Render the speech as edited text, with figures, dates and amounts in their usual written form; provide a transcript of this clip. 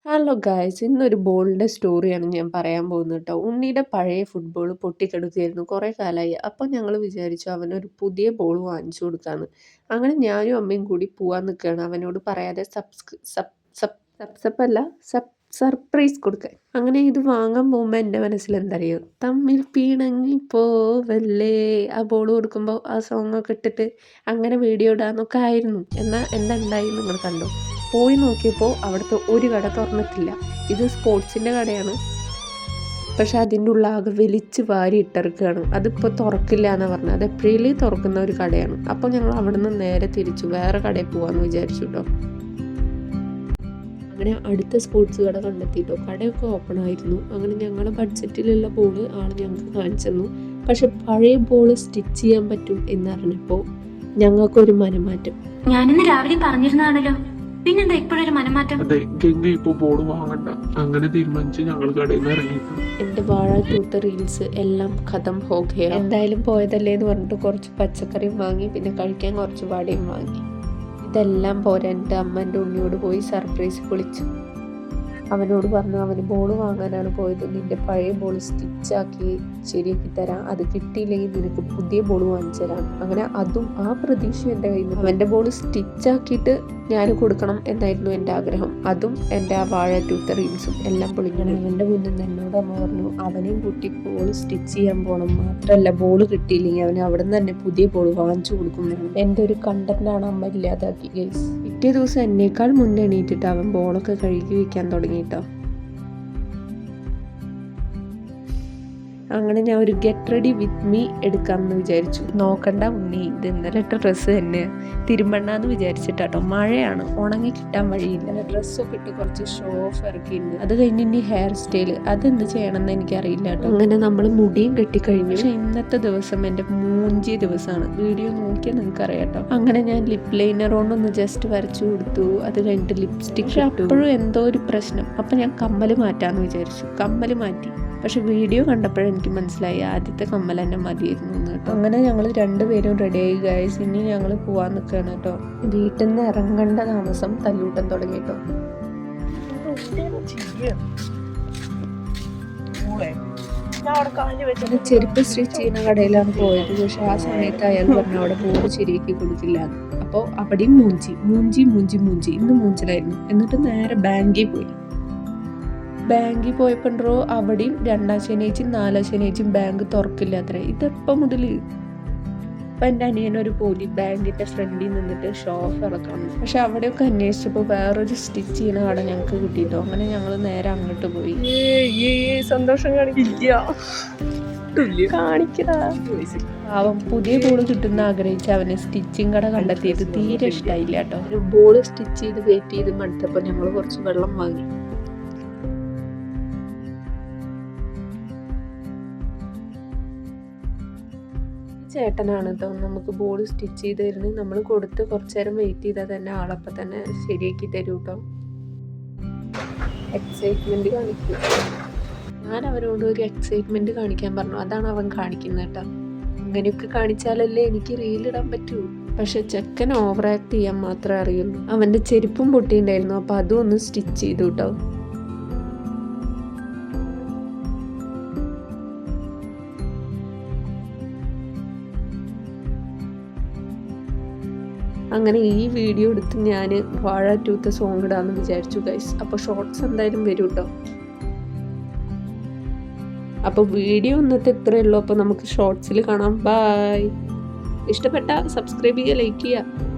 Hello guys, ഇന്നൊരു ബോളിൻ്റെ സ്റ്റോറിയാണ് ഞാൻ പറയാൻ പോകുന്നത് കേട്ടോ. ഉണ്ണിയുടെ പഴയ ഫുട്ബോൾ പൊട്ടിക്കെടുക്കുകയായിരുന്നു കുറേ കാലമായി. അപ്പോൾ ഞങ്ങൾ വിചാരിച്ചു അവനൊരു പുതിയ ബോൾ വാങ്ങിച്ചു കൊടുക്കാമെന്ന്. അങ്ങനെ ഞാനും അമ്മയും കൂടി പോവാൻ നിൽക്കുകയാണ്, അവനോട് പറയാതെ സപ്സപ്പല്ല സർപ്രൈസ് കൊടുക്കാൻ. അങ്ങനെ ഇത് വാങ്ങാൻ പോകുമ്പോൾ എൻ്റെ മനസ്സിൽ എന്തറിയോ, തമ്മിൽ പിണങ്ങി പോവല്ലേ, ആ ബോൾ കൊടുക്കുമ്പോൾ ആ സോങ്ങൊക്കെ ഇട്ടിട്ട് അങ്ങനെ വീഡിയോ ഇടാന്നൊക്കെ ആയിരുന്നു. എന്നാൽ എന്താ ഉണ്ടായി നിങ്ങൾ കണ്ടോ? പോയി നോക്കിയപ്പോൾ അവിടുത്തെ ഒരു കട തുറന്നിട്ടില്ല. ഇത് സ്പോർട്സിൻ്റെ കടയാണ്, പക്ഷെ അതിൻ്റെ ഉള്ളാകെ വലിച്ച് വാരി ഇട്ടിറക്കുകയാണ്. അതിപ്പോൾ തുറക്കില്ല എന്നാണ് പറഞ്ഞത്. അത് എപ്പോഴേലും തുറക്കുന്ന ഒരു കടയാണ്. അപ്പോൾ ഞങ്ങൾ അവിടെ നിന്ന് നേരെ തിരിച്ചു വേറെ കടയിൽ പോകാമെന്ന് വിചാരിച്ചു കേട്ടോ. അങ്ങനെ അടുത്ത സ്പോർട്സ് കട കണ്ടെത്തിയിട്ടോ. കടയൊക്കെ ഓപ്പൺ ആയിരുന്നു. അങ്ങനെ ഞങ്ങളുടെ ബഡ്ജറ്റിലുള്ള ബോൾ ആൾ ഞങ്ങൾക്ക് കാണിച്ചു തന്നു. പക്ഷെ പഴയ ബോൾ സ്റ്റിച്ച് ചെയ്യാൻ പറ്റും എന്നറിഞ്ഞപ്പോൾ ഞങ്ങൾക്കൊരു മനമാറ്റം. ഞാനിന്ന് രാവിലെ പറഞ്ഞിരുന്നാണല്ലോ, പിന്നെന്താ ഇപ്പോഴൊരു മനമാറ്റം? അതെ, ഗംഗ ഇപ്പൊ ബോർഡ് വാങ്ങണ്ട, അങ്ങനെ തീരുമാനിച്ച് ഞങ്ങൾ കടയിൽ നിന്ന് ഇറങ്ങിയിട്ടു. എൻ്റെ വാഴ ടൂത്ത് റീൽസ് എല്ലാം ഖതം ഹോ ഗയ. എന്തായാലും പോയതല്ലേ എന്ന് പറഞ്ഞിട്ട് കുറച്ച് പച്ചക്കറിയും വാങ്ങി, പിന്നെ കഴിക്കാൻ കുറച്ച് വടയും വാങ്ങി. ഇതെല്ലാം പോരാ, എൻ്റെ അമ്മ എൻ്റെ ഉണ്ണിയോട് പോയി സർപ്രൈസ് വിളിച്ചു. അവനോട് പറഞ്ഞു അവന് ബോൾ വാങ്ങാനാണ് പോയത്, നിൻ്റെ പഴയ ബോൾ സ്റ്റിച്ചാക്കി ശരിയാക്കി തരാം, അത് കിട്ടിയില്ലെങ്കിൽ നിനക്ക് പുതിയ ബോൾ വാങ്ങിച്ചു തരാം. അങ്ങനെ അതും ആ പ്രതീക്ഷ എൻ്റെ കയ്യിൽ നിന്ന്. അവൻ്റെ ബോൾ സ്റ്റിച്ചാക്കിയിട്ട് ഞാൻ കൊടുക്കണം എന്നായിരുന്നു എൻ്റെ ആഗ്രഹം. അതും എൻ്റെ ആ വാഴ ടൂത്ത് റീൽസും എല്ലാം പൊളിക്കണം. അവൻ്റെ മുന്നിൽ നിന്ന് എന്നോട് അമ്മ പറഞ്ഞു അവനെയും കുട്ടി ബോൾ സ്റ്റിച്ച് ചെയ്യാൻ പോകണം, മാത്രമല്ല ബോൾ കിട്ടിയില്ലെങ്കിൽ അവന് അവിടെ നിന്ന് തന്നെ പുതിയ ബോൾ വാങ്ങിച്ചു കൊടുക്കുന്നു. എൻ്റെ ഒരു കണ്ടന്റാണ് അമ്മ ഇല്ലാതാക്കി ഗൈസ്. പിറ്റേ ദിവസം എന്നേക്കാൾ മുന്നേ എണീറ്റിട്ട് അവൻ ബോളൊക്കെ കഴുകി വയ്ക്കാൻ തുടങ്ങിയിട്ടോ. അങ്ങനെ ഞാൻ ഒരു ഗെറ്റ് റെഡി വിത്ത് മീ എടുക്കാമെന്ന് വിചാരിച്ചു. നോക്കണ്ട ഉണ്ണി, ഇത് ഇന്നലെ ഇട്ട ഡ്രസ്സ് തന്നെ തിരുമ്പണ്ണാന്ന് വിചാരിച്ചിട്ടാട്ടോ. മഴയാണ്, ഉണങ്ങി കിട്ടാൻ വഴിയില്ല. ഡ്രസ്സൊക്കെ ഇട്ട് കുറച്ച് ഷോ ഓഫ് ഇറക്കിയിരുന്നു. അത് കഴിഞ്ഞ് ഇനി ഹെയർ സ്റ്റൈൽ അതെന്ത് ചെയ്യണമെന്ന് എനിക്കറിയില്ല കേട്ടോ. അങ്ങനെ നമ്മൾ മുടിയും കെട്ടിക്കഴിഞ്ഞു. പക്ഷെ ഇന്നത്തെ ദിവസം എൻ്റെ മൂഞ്ചിയ ദിവസമാണ്. വീഡിയോ നോക്കിയാൽ നിങ്ങൾക്ക് അറിയാം കേട്ടോ. അങ്ങനെ ഞാൻ ലിപ് ലൈനർ കൊണ്ടൊന്ന് ജസ്റ്റ് വരച്ചു കൊടുത്തു. അത് കഴിഞ്ഞിട്ട് ലിപ്സ്റ്റിക് ഇട്ടു. അപ്പോഴും എന്തോ ഒരു പ്രശ്നം. അപ്പം ഞാൻ കമ്മൽ മാറ്റാമെന്ന് വിചാരിച്ചു. കമ്മൽ മാറ്റി. പക്ഷെ വീഡിയോ കണ്ടപ്പോഴെനിക്ക് മനസ്സിലായി ആദ്യത്തെ കമ്മൽ തന്നെ മതിയായിരുന്നു എന്ന് കേട്ടോ. അങ്ങനെ ഞങ്ങൾ രണ്ടുപേരും റെഡിയായി ഗൈസ്. ഇനി ഞങ്ങൾ പോവാൻ നിൽക്കുകയാണ് കേട്ടോ. വീട്ടിൽ നിന്ന് ഇറങ്ങേണ്ട താമസം തല്ലൂട്ടം തുടങ്ങി കേട്ടോ. ചെരുപ്പ് സ്റ്റിച്ച് ചെയ്യുന്ന കടയിലാണ് പോയത്. പക്ഷെ ആ സമയത്ത് അയാൾ പറഞ്ഞു അവിടെ ബോർഡ് ശരിയാക്കി കൊടുക്കില്ല. അപ്പോൾ അവിടെയും മൂഞ്ചി ഇന്ന് മൂഞ്ചലായിരുന്നു. എന്നിട്ട് നേരെ ബാങ്കിൽ പോയി. ബാങ്കിൽ പോയപ്പോണ്ടോ അവിടെയും 2-ാം ശനിയാഴ്ചയും 4-ാം ശനിയാഴ്ചയും ബാങ്ക് തുറക്കില്ല അത്രേ. ഇതെപ്പം മുതൽ ഇപ്പം എൻ്റെ അനിയനൊരു പോലി ബാങ്കിൻ്റെ ഫ്രണ്ടിൽ നിന്നിട്ട് ഷോ ഓഫ് ഇറക്കണം. പക്ഷെ അവിടെയൊക്കെ അന്വേഷിച്ചപ്പോൾ വേറൊരു സ്റ്റിച്ച് ചെയ്യുന്ന കട ഞങ്ങൾക്ക് കിട്ടിയിട്ടോ. അങ്ങനെ ഞങ്ങൾ നേരെ അങ്ങോട്ട് പോയി. സന്തോഷം പാവം പുതിയ ബോൾ കിട്ടുന്ന ആഗ്രഹിച്ച് അവന് സ്റ്റിച്ചിങ് കട കണ്ടെത്തിയത് തീരെ ഇഷ്ടമായില്ല കേട്ടോ. ഒരു ബോൾ സ്റ്റിച്ച് ചെയ്ത് വെയിറ്റ് ചെയ്ത് മടുത്തപ്പോൾ ഞങ്ങൾ കുറച്ച് വെള്ളം വാങ്ങി. ചേട്ടനാണ് കേട്ടോ നമുക്ക് ബോൾ സ്റ്റിച്ച് ചെയ്ത് തരുന്നത്. നമ്മൾ കൊടുത്ത് കുറച്ച് നേരം വെയിറ്റ് ചെയ്താൽ തന്നെ ആളപ്പം തന്നെ ശരിയാക്കി തരും കേട്ടോ. എക്സൈറ്റ്മെൻറ്റ് കാണിക്കും. ഞാൻ അവനോട് ഒരു എക്സൈറ്റ്മെൻറ്റ് കാണിക്കാൻ പറഞ്ഞു. അതാണ് അവൻ കാണിക്കുന്നത് കേട്ടോ. അങ്ങനെയൊക്കെ കാണിച്ചാലല്ലേ എനിക്ക് റീലിടാൻ പറ്റൂ. പക്ഷെ ചെക്കൻ ഓവർ ആക്ട് ചെയ്യാൻ മാത്രമേ അറിയുള്ളൂ. അവൻ്റെ ചെരുപ്പും പൊട്ടിയിട്ടുണ്ടായിരുന്നു, അപ്പോൾ അതും ഒന്ന് സ്റ്റിച്ച് ചെയ്തു കേട്ടോ. അങ്ങനെ ഈ വീഡിയോ എടുത്ത് ഞാൻ വാഴ ടൂത്ത് സോങ് ഇടാമെന്ന് വിചാരിച്ചു ഗൈസ്. അപ്പോൾ ഷോർട്സ് എന്തായാലും വരും കേട്ടോ. അപ്പോൾ വീഡിയോ ഇന്നത്തെ ഇത്രയേ ഉള്ളൂ. അപ്പോൾ നമുക്ക് ഷോർട്സിൽ കാണാം. ബൈ. ഇഷ്ടപ്പെട്ട സബ്സ്ക്രൈബ് ചെയ്യുക, ലൈക്ക് ചെയ്യുക.